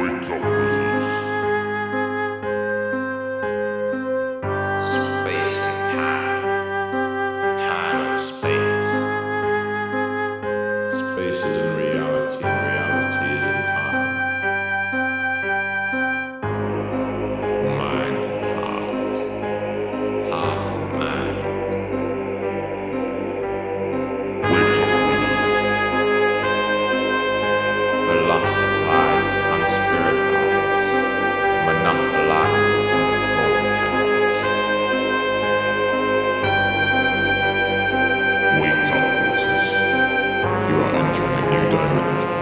Wake up, wizards. Space and time. Time and space. Space is in reality, and reality is in time. Mind and heart and mind. Wake up, wizards. Philosophize, conspiratize, monopolize, controlitize. Wake up, wizards. You are entering a new dimension.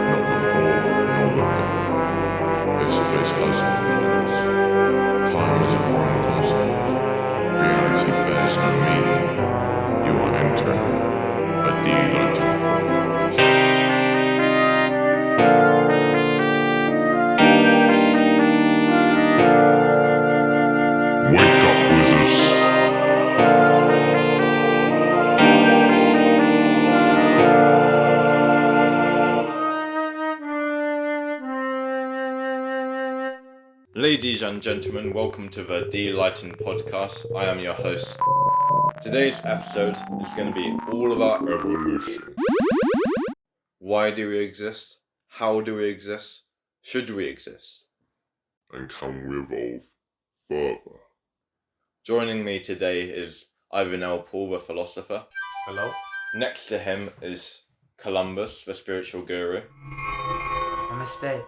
Not the fourth, nor the fifth. This place has no limits. Time is a foreign concept. Reality bears no meaning. You are entering the Delightened podcast. Wake up, wizards. Ladies and gentlemen, welcome to the Delightened podcast. I am your host. Today's episode is going to be all about Evolution. why do we exist, how do we exist, should we exist. And can we evolve further? Joining me today is Ivan L. Paul, the philosopher. Hello? Next to him is Columbus, the spiritual guru. Namaste.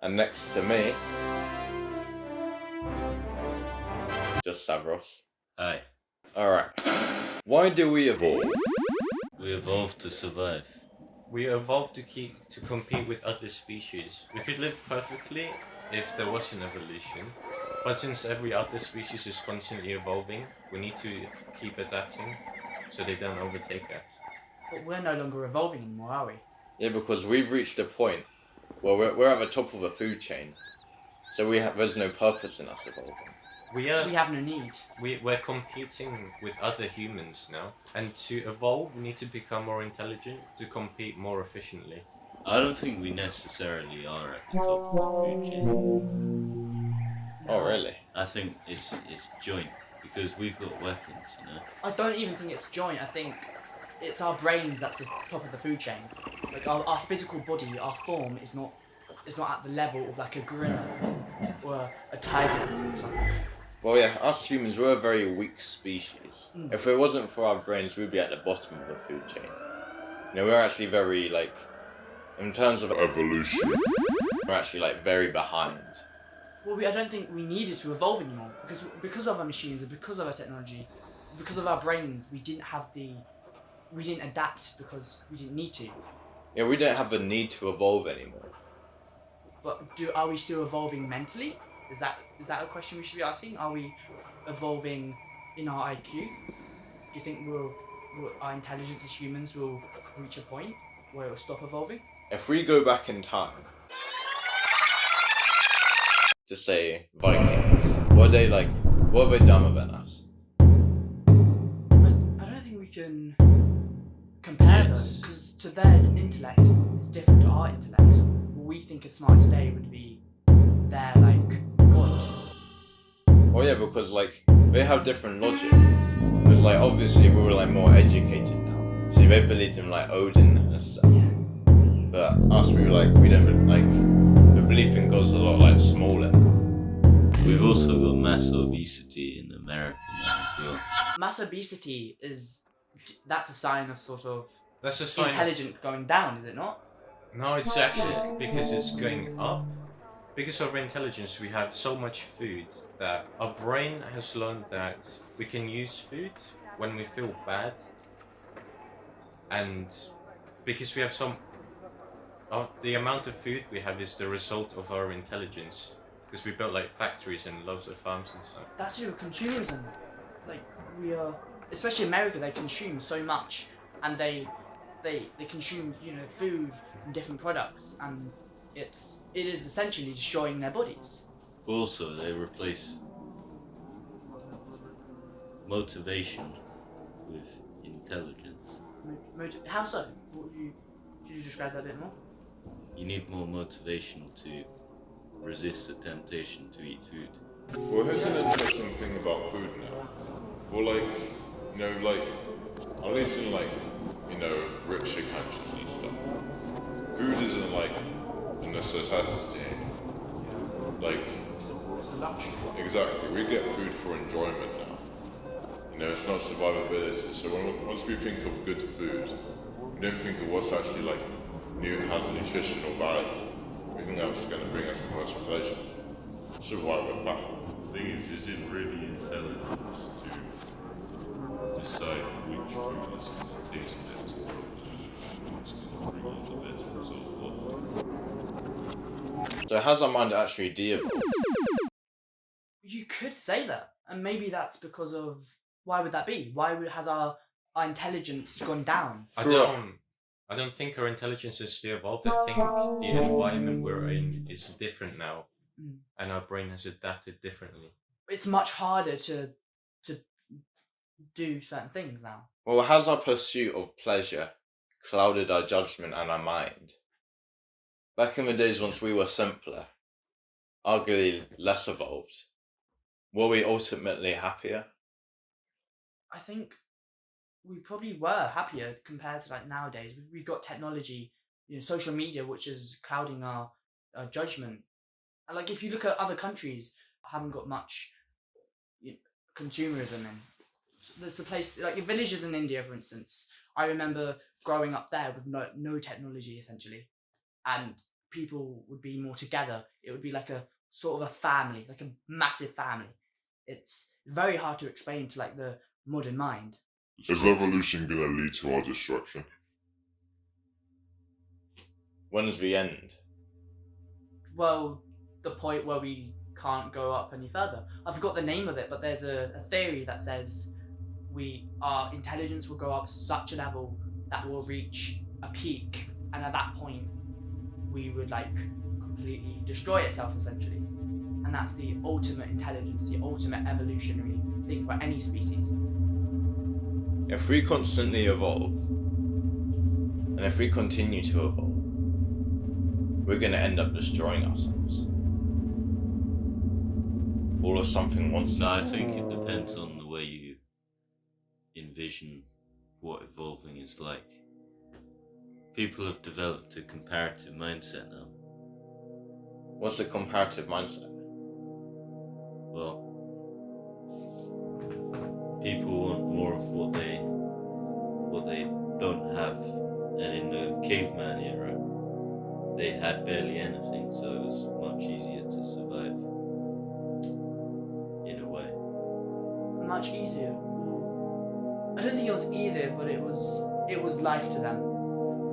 And next to me, just Savros. Aye, Alright. Why do we evolve? we evolved to survive. We evolved to compete with other species. We could live perfectly if there was an evolution, but since every other species is constantly evolving, we need to keep adapting so they don't overtake us. But we're no longer evolving anymore, are we? Yeah, because we've reached a point where we're at the top of the food chain. So there's no purpose in us evolving. We have no need. We're competing with other humans now, and to evolve, we need to become more intelligent to compete more efficiently. I don't think we necessarily are at the top of the food chain. Oh, really? I think it's joint, because we've got weapons, you know? I don't even think it's joint. I think it's our brains that's the top of the food chain. Like our physical body, our form is not at the level of like a gorilla or a tiger or something. Well, yeah, us humans, we're a very weak species. If it wasn't for our brains, we'd be at the bottom of the food chain. You know, we're actually very, like, in terms of Evolution. we're actually, like, very behind. Well, I don't think we needed to evolve anymore because of our machines and because of our technology, because of our brains. We didn't adapt because we didn't need to. Yeah, we don't have the need to evolve anymore. But are we still evolving mentally? Is that a question we should be asking? Are we evolving in our IQ? Do you think our intelligence as humans will reach a point where it will stop evolving? If we go back in time to, say, Vikings, what have they done than us? I don't think we can compare those, because to their intellect is different to our intellect. What we think is smart today would be their, like, God. Well, yeah, because, like, they have different logic. Because, like, obviously we were, like, more educated now. So they believed in, like, Odin and stuff. Yeah. But us, we don't, like, the belief in God's a lot, like, smaller. We've also got mass obesity in America now as well. Mass obesity that's a sign of sort of That's a sign. intelligence going down, is it not? No, it's actually because it's going up. Because of our intelligence, we have so much food that our brain has learned that we can use food when we feel bad. And because we have the amount of food we have is the result of our intelligence. Because we built like factories and loads of farms and stuff. That's your consumerism. Like, we are, especially America, they consume so much, and they consume, you know, food and different products, and it is essentially destroying their bodies. Also, they replace motivation with intelligence. How so? Could you describe that a bit more? you need more motivation to resist the temptation to eat food. Well, here's an interesting thing about food now. For like, at least in richer countries and stuff, food isn't like a necessity. Like, It's a luxury. exactly, we get food for enjoyment now. It's not survivability. So once we think of good food, we don't think of what's actually has nutritional value. We think that's going to bring us the most pleasure. So why we're fat. The thing is it really intelligence to decide which food is going to taste better and what's going to bring you the best result of. So has our mind actually de-evolved? You could say that, and maybe that's because of why would that be? Has our intelligence gone down? I don't think our intelligence is de-evolved. I think the environment we're in is different now, and our brain has adapted differently. It's much harder to do certain things now. Well, has our pursuit of pleasure clouded our judgment and our mind? Back in the days once we were simpler, arguably less evolved, were we ultimately happier? I think we probably were happier compared to nowadays. We've got technology, social media, which is clouding our judgment. And if you look at other countries, haven't got much consumerism in. There's the place in villages in India, for instance. I remember growing up there with no technology essentially, and people would be more together. It would be like a sort of a family, like a massive family. It's very hard to explain to the modern mind. Is revolution gonna lead to our destruction? When's the end? Well, the point where we can't go up any further. I forgot the name of it, but there's a theory that says our intelligence will go up such a level that will reach a peak, and at that point we would completely destroy itself essentially. And that's the ultimate intelligence, the ultimate evolutionary thing for any species. If we constantly evolve, and if we continue to evolve, we're going to end up destroying ourselves. All of something wants No, I think it depends on the way you envision what evolving is like. People have developed a comparative mindset now. What's the comparative mindset? Well, people want more of what they don't have, and in the caveman era, they had barely anything, so it was much easier to survive. In a way. Much easier. I don't think it was easier, but it was life to them.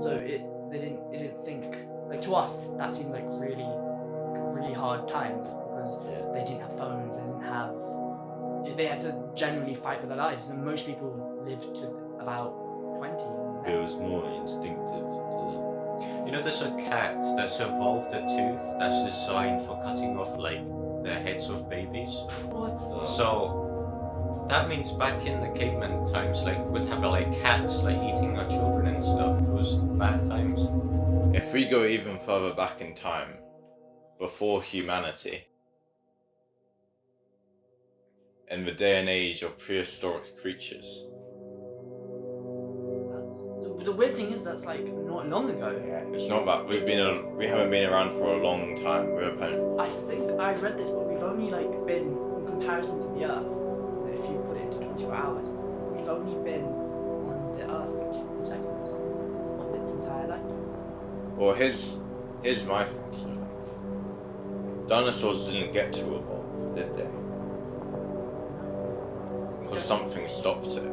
So they didn't think to us that seemed really hard times because they didn't have phones, they had to generally fight for their lives, and most people lived to about 20. It was more instinctive to them. There's a cat that's evolved a tooth that's designed for cutting off the heads of babies. What? So that means back in the caveman times, we'd have cats eating our children and stuff. It was bad times. If we go even further back in time, before humanity, in the day and age of prehistoric creatures. The weird thing is that's not long ago. It's not that we haven't been around for a long time. I think I read this, but we've only been, in comparison to the Earth, if you put it into 24 hours, we've only been on the Earth for 2 seconds of its entire life. Well, here's my thing. So, dinosaurs didn't get to evolve, did they? Because something stopped it.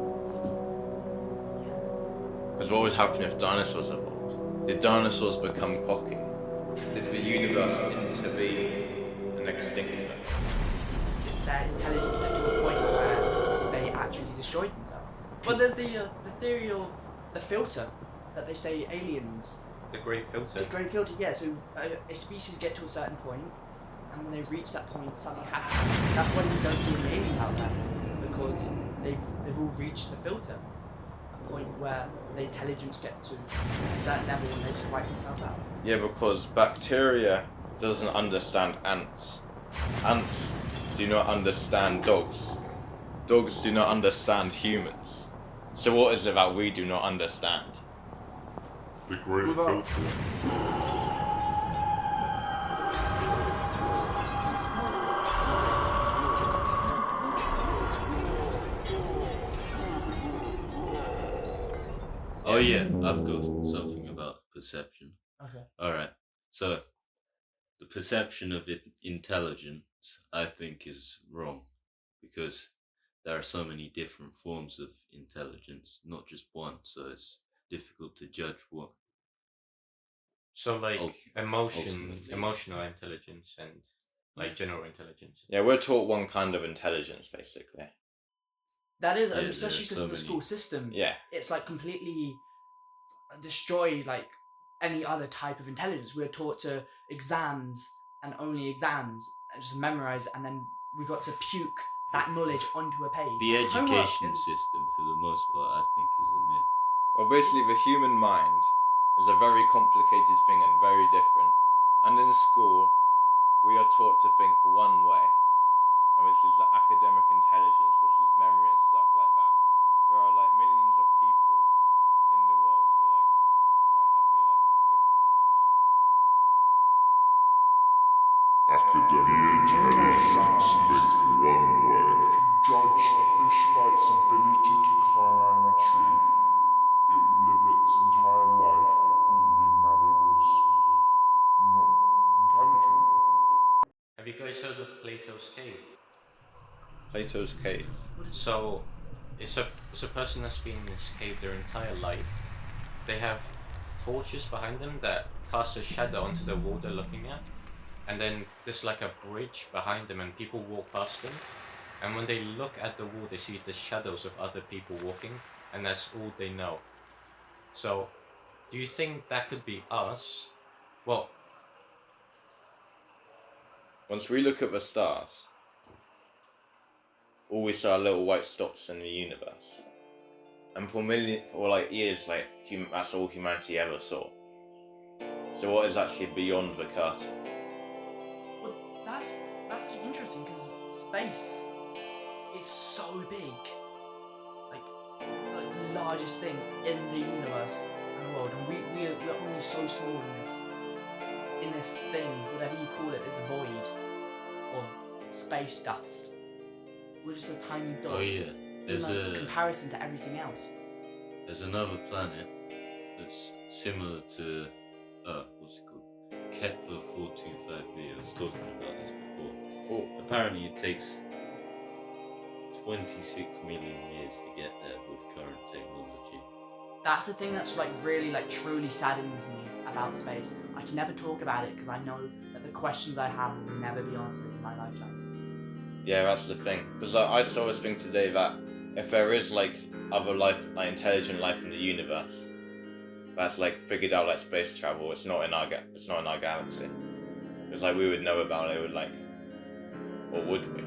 Because what would happen if dinosaurs evolved? Did dinosaurs become cocky? Did the universe intervene and extinct them? They're intelligent to a point where they actually destroyed themselves. But there's the theory of the filter that they say aliens. The great filter. The great filter, yeah. So a species get to a certain point, and when they reach that point, something happens. That's when you don't see an alien out there, because they've all reached the filter. point where the intelligence get to a certain level and they just wipe themselves out? Yeah, because bacteria doesn't understand ants. Ants do not understand dogs. Dogs do not understand humans. So what is it that we do not understand? The great Without- filter. Oh yeah, I've got something about perception. Okay. Alright, so the perception of intelligence, I think, is wrong because there are so many different forms of intelligence, not just one, so it's difficult to judge what. So like ultimately. emotional intelligence and like general intelligence. Yeah, we're taught one kind of intelligence, basically. That is, Yeah, there especially are because so of the many- school system. Yeah. It's like completely destroyed like any other type of intelligence. We're taught to exams and only exams, and just memorize, and then we got to puke that knowledge onto a page. The Homework education is- system, for the most part, I think, is a myth. Well, basically, the human mind is a very complicated thing and very different. And in school, we are taught to think one way, and which is the academic intelligence, which is memory and stuff like that. There are like millions of people in the world who like might have be like gifted in the mind in some way. Academic intelligence, think one way. If you judge a fish by its ability to climb a tree, it would live its entire life believing that it was not intelligent. Have you guys heard of Plato's cave? Plato's cave. So it's a person that's been in this cave their entire life. They have torches behind them that cast a shadow onto the wall they're looking at, and then there's like a bridge behind them and people walk past them, and when they look at the wall they see the shadows of other people walking, and that's all they know. So do you think that could be us? Well, Once we look at the stars, all we saw are little white dots in the universe. And for like years, like that's all humanity ever saw. So what is actually beyond the curtain? Well, that's actually interesting because space, it's so big, like the largest thing in the universe and the world, and we're only so small in this thing, whatever you call it, this void of space dust. We're just a tiny dot. Oh yeah, there's in comparison to everything else. there's another planet that's similar to Earth. What's it called? Kepler 425b. I was talking about this before. Oh, Apparently, it takes 26 million years to get there with current technology. That's the thing that's like really like truly saddens me about space. I can never talk about it because I know that the questions I have will never be answered in my lifetime. yeah, that's the thing. Because I saw this thing today that if there is like other life, like intelligent life in the universe, that's like figured out like space travel, it's not in our galaxy. Because like we would know about it, would like, or would we?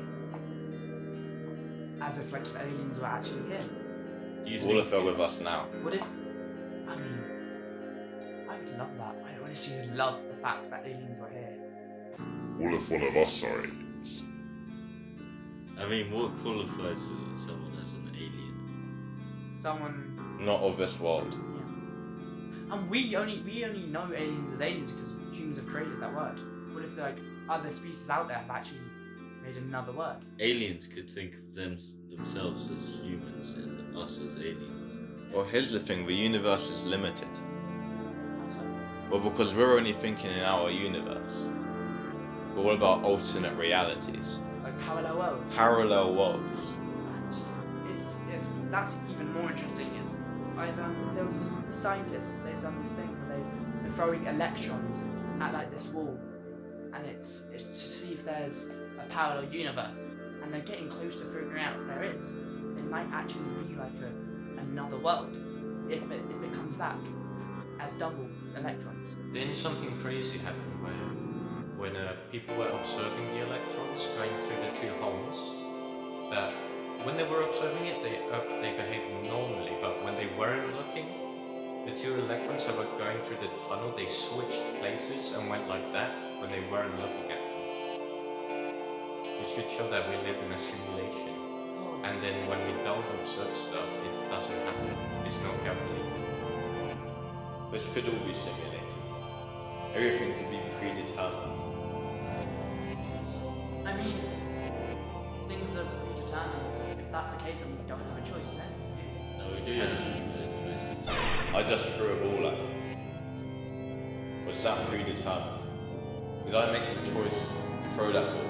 As if like if aliens were actually here. Do you All think of them with us now. What if? I mean, I would love that. I honestly would love the fact that aliens were here. What if one of us are aliens? I mean, what qualifies someone as an alien? Someone. Not of this world. Yeah. And we only know aliens as aliens because humans have created that word. What if like other species out there have actually made another word? Aliens could think of themselves as humans and us as aliens. Well, here's the thing: the universe is limited. So, Well, because we're only thinking in our universe. But what about alternate realities? like parallel worlds. Parallel worlds. That's even more interesting. Is there was a scientists, they've done this thing where they're throwing electrons at like this wall, and it's to see if there's a parallel universe, and they're getting close to figuring out if there is. It might actually be like another world if it comes back as double electrons. Then something crazy happened when people were observing the electrons going through the two holes, that when they were observing it, they behaved normally, but when they weren't looking, the two electrons that were going through the tunnel, they switched places and went like that when they weren't looking at them. Which could show that we live in a simulation. And then when we don't observe stuff, it doesn't happen. It's not calculated. This could all be simulated. Everything could be predetermined. I mean, things are predetermined. If that's the case, then we don't have a choice then. No, we do have choices. I just threw a ball at you. Was that predetermined? Did I make the choice to throw that ball?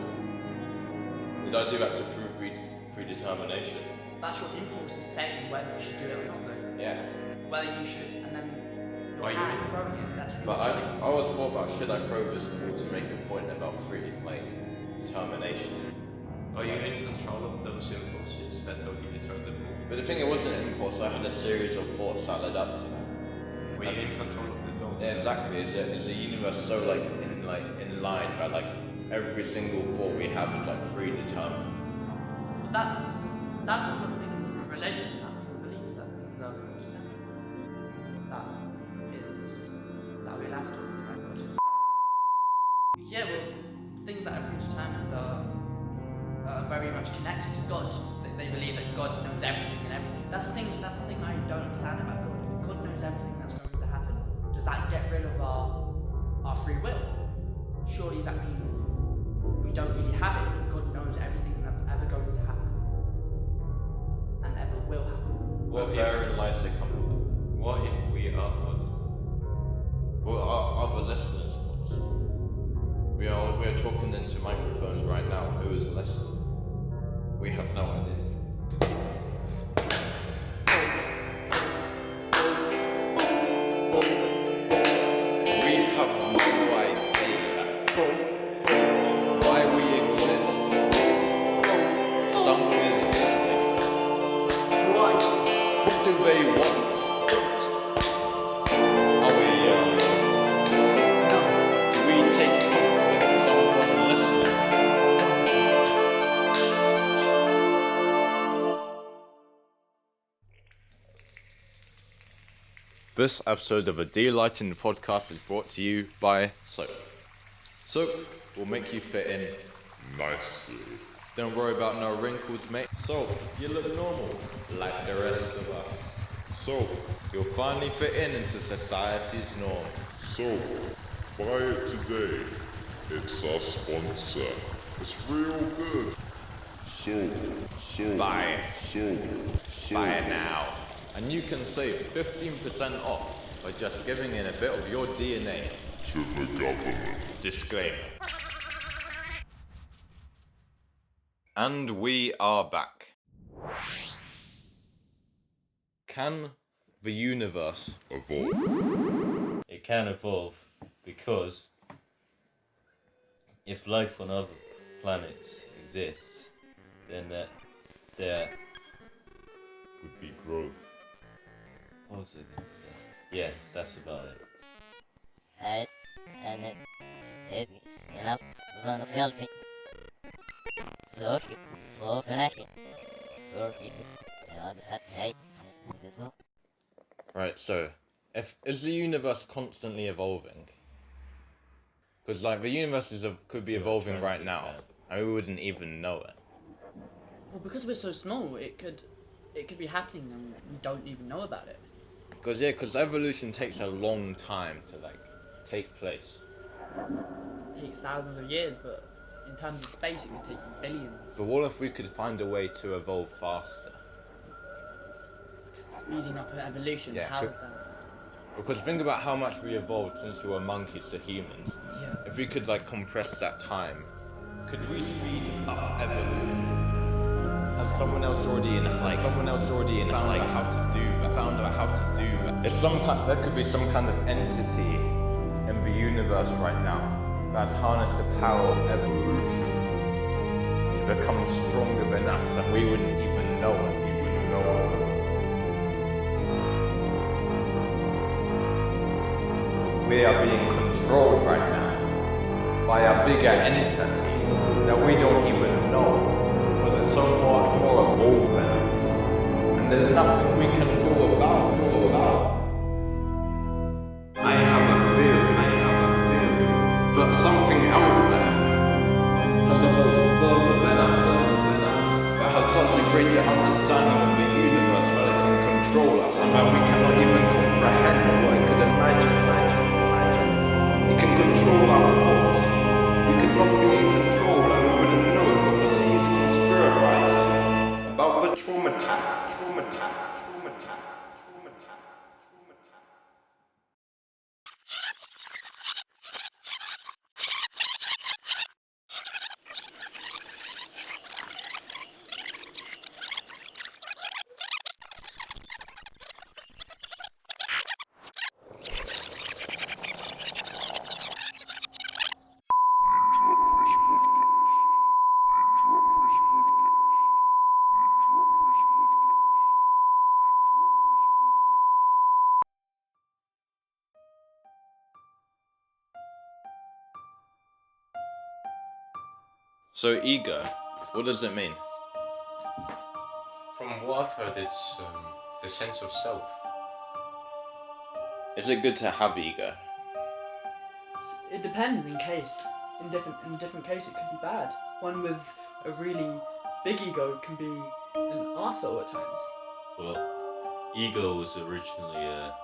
Did I do that to prove predetermination? That's your impulse is saying whether you should do it or not, though. Yeah. Whether you should, and then Are your you hand throwing it, that's your But choice. I was thought about, should I throw this ball to make a point about determination? Are you in control of those impulses that told you to throw the ball? But the thing, it wasn't an impulse. I had a series of thoughts that led up to that. Were you in control of the thoughts? Yeah, exactly. Is the universe so in line that every single thought we have is predetermined? But that's one of the things with religion that people believe that things are predetermined. That we're allowed to talk about God. Yeah, well, things that are predetermined are very much connected to God. They believe that God knows everything and everything. That's the thing I don't understand about God. If God knows everything that's going to happen, does that get rid of our free will? Surely that means we don't really have it if God knows everything that's ever going to happen and ever will happen. Therein lies the comfort. What if we are God? Well, our other listeners, we are talking into microphones right now. Who is listening? We have no idea. We have no idea why we exist. Someone is listening. Why? What do they want? Are we, do we take comfort in someone listening? This episode of the Delightened podcast is brought to you by Soap. Soap will make you fit in. Nicely. Don't worry about no wrinkles, mate. Soap, you look normal, like the rest of us. So, You'll finally fit into society's norm. so, buy it today. It's our sponsor. It's real good. Buy it. Buy it now. And you can save 15% off by just giving in a bit of your DNA. To the government. Disclaimer. And we are back. Can the universe Evolve. It can evolve because if life on other planets exists, then there would be growth. What was it gonna say? Yeah, that's about it. Right, so is the universe constantly evolving? Because the universe could be evolving right now, and we wouldn't even know it. Well, because we're so small, it could be happening and we don't even know about it. Because evolution takes a long time to take place. It takes thousands of years, but in terms of space, it could take billions. But what if we could find a way to evolve faster? Speeding up evolution, Yeah, how could- would that? Because think about how much we evolved since we were monkeys to humans. Yeah. If we could compress that time, could we speed up evolution? Has someone else already found out how to do that? There could be some kind of entity in the universe right now that's harnessed the power of evolution to become stronger than us, and we wouldn't even know it. We are being controlled right now by a bigger entity that we don't even know, because it's somewhat more evolved than us, and there's nothing we can do about. I have a theory that something out there has evolved further than us, that has such a greater understanding of the universe that it can control us, and that we cannot even comprehend what it could imagine. It can control our thoughts. We could not be in control and we wouldn't know it because he is conspiralizing about the trauma. So ego, what does it mean? From what I've heard, it's the sense of self. Is it good to have ego? It depends in case. In a different case, it could be bad. One with a really big ego can be an arsehole at times. Well, ego was originally a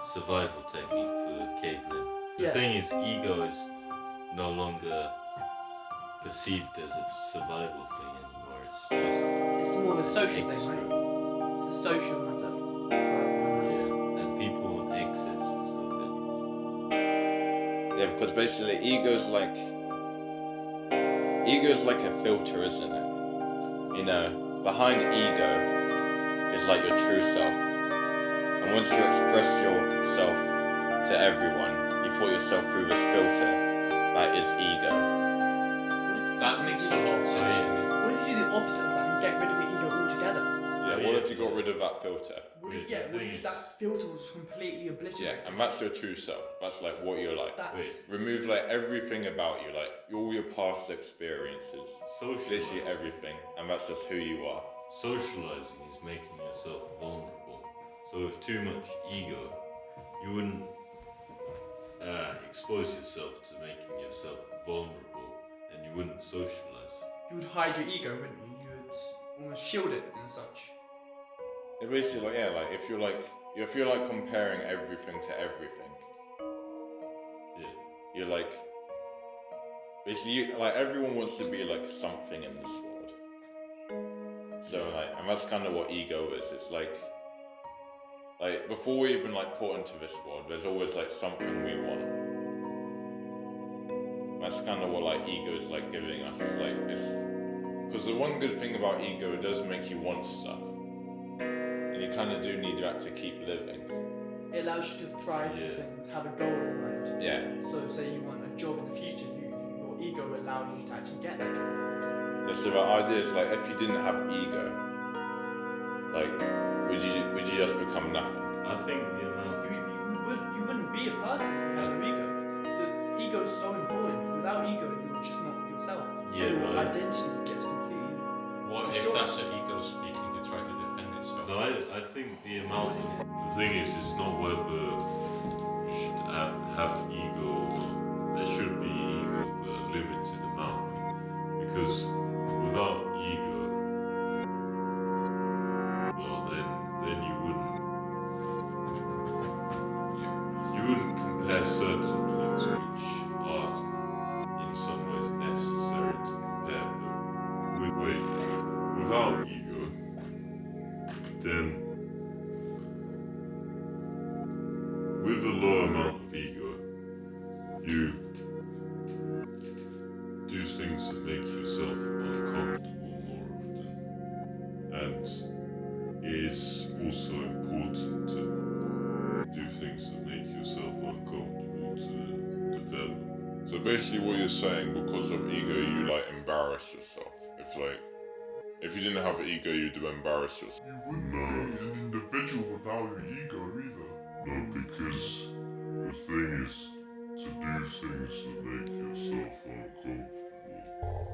survival technique for cavemen. The Yeah. thing is, ego is no longer perceived as a survival thing anymore. It's just It's more of a social extra. thing, right? It's a social matter. Yeah, and people want excesses of it. Yeah, because basically ego's like a filter, isn't it? You know, behind ego is like your true self. And once you express yourself to everyone, you put yourself through this filter. That is ego. That makes a lot of sense to me. What if you do the opposite of that and get rid of your ego altogether? Yeah, what if you got rid of that filter? What if, Yeah, the what thing if is- that filter was completely Yeah, obliterated? and that's your true self. That's like what you're like. That's Remove like everything about you, like all your past experiences, literally everything, and that's just who you are. Socializing is making yourself vulnerable. So with too much ego, you wouldn't expose yourself to making yourself vulnerable, and you wouldn't socialize. you would hide your ego, wouldn't you? You would almost shield it and such. It basically like if you're like comparing everything to everything, Yeah. you're like basically like everyone wants to be like something in this world. So like, and that's kind of what ego is. It's like before we even like put into this world, there's always like something we want. That's kind of what like ego is like giving us. It's like this, because the one good thing about ego, it does make you want stuff, and you kind of do need that to keep living. It allows you to thrive Yeah. for things, have a goal in mind. Yeah. So say you want a job in the future, your ego allows you to actually get that job. Yeah, so the idea is like if you didn't have ego, like would you just become nothing? I think the amount. You wouldn't be a person if you had no ego. The ego is so important. Without ego, you're just not yourself. Yeah, your but- identity gets completely. What if Sure. that's the ego speaking to try to defend itself? No, I think the amount of. The thing is, it's not whether you should have ego or not. There should be ego, but a limited amount. Because without ego, well, then you wouldn't compare certain things which are in some ways necessary to compare. But without ego, then with a low amount of ego, you do things that make yourself uncomfortable more often. And it is also important to do things that make yourself uncomfortable to develop. So basically what you're saying, because of ego, you like embarrass yourself. If you didn't have ego, you'd embarrass yourself. You wouldn't be an individual without your ego either. No, because the thing is to do things that make yourself uncomfortable.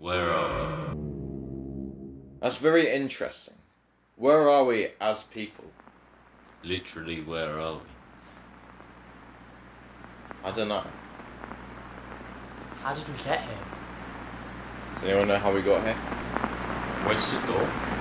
Where are we? That's very interesting. Where are we as people? Literally, where are we? I don't know. How did we get here? Does anyone know how we got here? Where's the door?